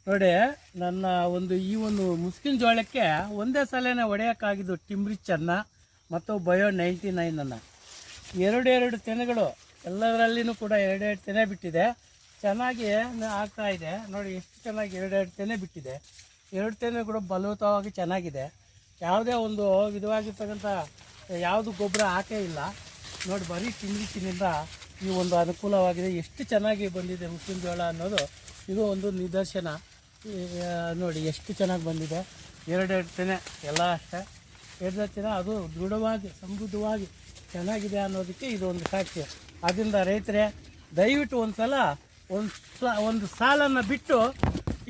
ನೋಡಿ, ನನ್ನ ಈ ಒಂದು ಮುಸ್ಕಿನ ಜೋಳಕ್ಕೆ ಒಂದೇ ಸಲನೇ ಹೊಡೆಯೋಕ್ಕಾಗಿದ್ದು ಟಿಮ್ರಿಚನ್ನು ಮತ್ತು ಬಯೋ 99 ಎರಡೆರಡು ತೆನೆಗಳು ಎಲ್ಲದರಲ್ಲಿನೂ ಕೂಡ ಎರಡೆರಡು ತೆನೆ ಬಿಟ್ಟಿದೆ. ಚೆನ್ನಾಗಿ ಆಗ್ತಾ ಇದೆ ನೋಡಿ, ಎಷ್ಟು ಚೆನ್ನಾಗಿ ಎರಡೆರಡು ತೆನೆ ಬಿಟ್ಟಿದೆ. ಎರಡು ತೆನೆ ಕೂಡ ಬಲವತ್ತವಾಗಿ ಚೆನ್ನಾಗಿದೆ. ಯಾವುದೇ ಒಂದು ವಿಧವಾಗಿರ್ತಕ್ಕಂಥ ಯಾವುದು ಗೊಬ್ಬರ ಹಾಕೇ ಇಲ್ಲ ನೋಡಿ. ಬರೀ ಟಿಮ್ರಿಚಿನಿಂದ ಈ ಒಂದು ಅನುಕೂಲವಾಗಿದೆ. ಎಷ್ಟು ಚೆನ್ನಾಗಿ ಬಂದಿದೆ ಮುಸ್ಕಿನ ಜೋಳ ಅನ್ನೋದು ಇದು ಒಂದು ನಿದರ್ಶನ. ನೋಡಿ ಎಷ್ಟು ಚೆನ್ನಾಗಿ ಬಂದಿದೆ. ಎರಡೆರಡು ತೆನೆ ಎಲ್ಲ ಅಷ್ಟೇ, ಎರಡೆರಡು ತೆನೆ ಅದು ದೃಢವಾಗಿ ಸಮೃದ್ಧವಾಗಿ ಚೆನ್ನಾಗಿದೆ ಅನ್ನೋದಕ್ಕೆ ಇದು ಒಂದು ಸಾಕ್ಷಿ. ಆದ್ದರಿಂದ ರೈತರೇ ದಯವಿಟ್ಟು ಒಂದು ಸಾಲನ್ನು ಬಿಟ್ಟು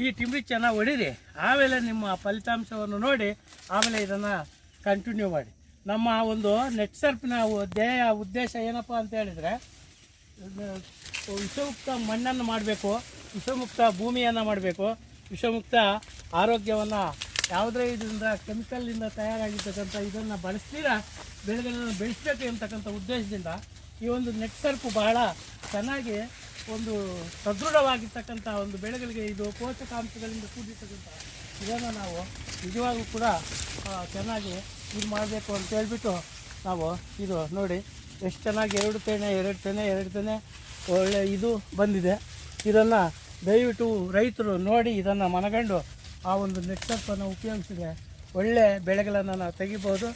ಈ ಟಿಮ್ರಿಚನ್ನು ಹೊಡೀರಿ. ಆಮೇಲೆ ನಿಮ್ಮ ಫಲಿತಾಂಶವನ್ನು ನೋಡಿ ಆಮೇಲೆ ಇದನ್ನು ಕಂಟಿನ್ಯೂ ಮಾಡಿ. ನಮ್ಮ ಒಂದು ನೆಟ್ ಸರ್ಫಿನ ಉದ್ದೇಶ ಏನಪ್ಪ ಅಂತ ಹೇಳಿದರೆ, ವಿಷಮುಕ್ತ ಮಣ್ಣನ್ನು ಮಾಡಬೇಕು, ವಿಷಮುಕ್ತ ಭೂಮಿಯನ್ನು ಮಾಡಬೇಕು, ವಿಷಮುಕ್ತ ಆರೋಗ್ಯವನ್ನು ಯಾವುದೇ ಇದರಿಂದ ಕೆಮಿಕಲ್ಲಿಂದ ತಯಾರಾಗಿರ್ತಕ್ಕಂಥ ಇದನ್ನು ಬಳಸ್ತೀರ ಬೆಳೆಗಳನ್ನು ಬೆಳೆಸಬೇಕು ಅಂತಕ್ಕಂಥ ಉದ್ದೇಶದಿಂದ ಈ ಒಂದು ನೆಟ್ ಸರ್ಫ್ ಬಹಳ ಚೆನ್ನಾಗಿ ಒಂದು ಸದೃಢವಾಗಿರ್ತಕ್ಕಂಥ ಒಂದು ಬೆಳೆಗಳಿಗೆ ಇದು ಪೋಷಕಾಂಶಗಳಿಂದ ಕೂಡಿರ್ತಕ್ಕಂಥ ಇದನ್ನು ನಾವು ನಿಜವಾಗೂ ಕೂಡ ಚೆನ್ನಾಗಿ ಇದು ಮಾಡಬೇಕು ಅಂತ ಹೇಳ್ಬಿಟ್ಟು ನಾವು ಇದು ನೋಡಿ ಎಷ್ಟು ಚೆನ್ನಾಗಿ ಎರಡು ತೆನೆ ಒಳ್ಳೆ ಇದು ಬಂದಿದೆ. ಇದನ್ನು ದಯವಿಟ್ಟು ರೈತರು ನೋಡಿ ಇದನ್ನು ಮನಗಂಡು ಆ ಒಂದು ನೆಟ್ ಸರ್ಫನ್ನು ಉಪಯೋಗಿಸಿದ್ರೆ ಒಳ್ಳೆ ಬೆಳೆಗಳನ್ನು ನಾವು ತೆಗಿಬೋದು.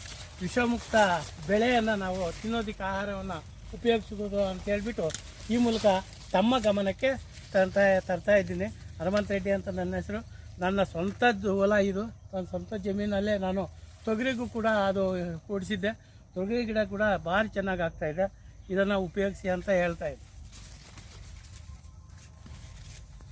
ವಿಷಮುಕ್ತ ಬೆಳೆಯನ್ನು ನಾವು ತಿನ್ನೋದಕ್ಕೆ ಆಹಾರವನ್ನು ಉಪಯೋಗಿಸ್ಬೋದು ಅಂತ ಹೇಳ್ಬಿಟ್ಟು ಈ ಮೂಲಕ ತಮ್ಮ ಗಮನಕ್ಕೆ ತರ್ತಾ ಇದ್ದೀನಿ. ಹನುಮಂತ ರೆಡ್ಡಿ ಅಂತ ನನ್ನ ಹೆಸರು. ನನ್ನ ಸ್ವಂತದ್ದು ಹೊಲ ಇದು. ನನ್ನ ಸ್ವಂತ ಜಮೀನಲ್ಲೇ ನಾನು ತೊಗರಿಗೂ ಕೂಡ ಅದು ಕೂಡಿಸಿದ್ದೆ. ತೊಗರಿ ಗಿಡ ಕೂಡ ಭಾರಿ ಚೆನ್ನಾಗಿ ಆಗ್ತಾಯಿದೆ. ಇದನ್ನು ಉಪಯೋಗಿಸಿ ಅಂತ ಹೇಳ್ತಾಯಿದ್ದೆ.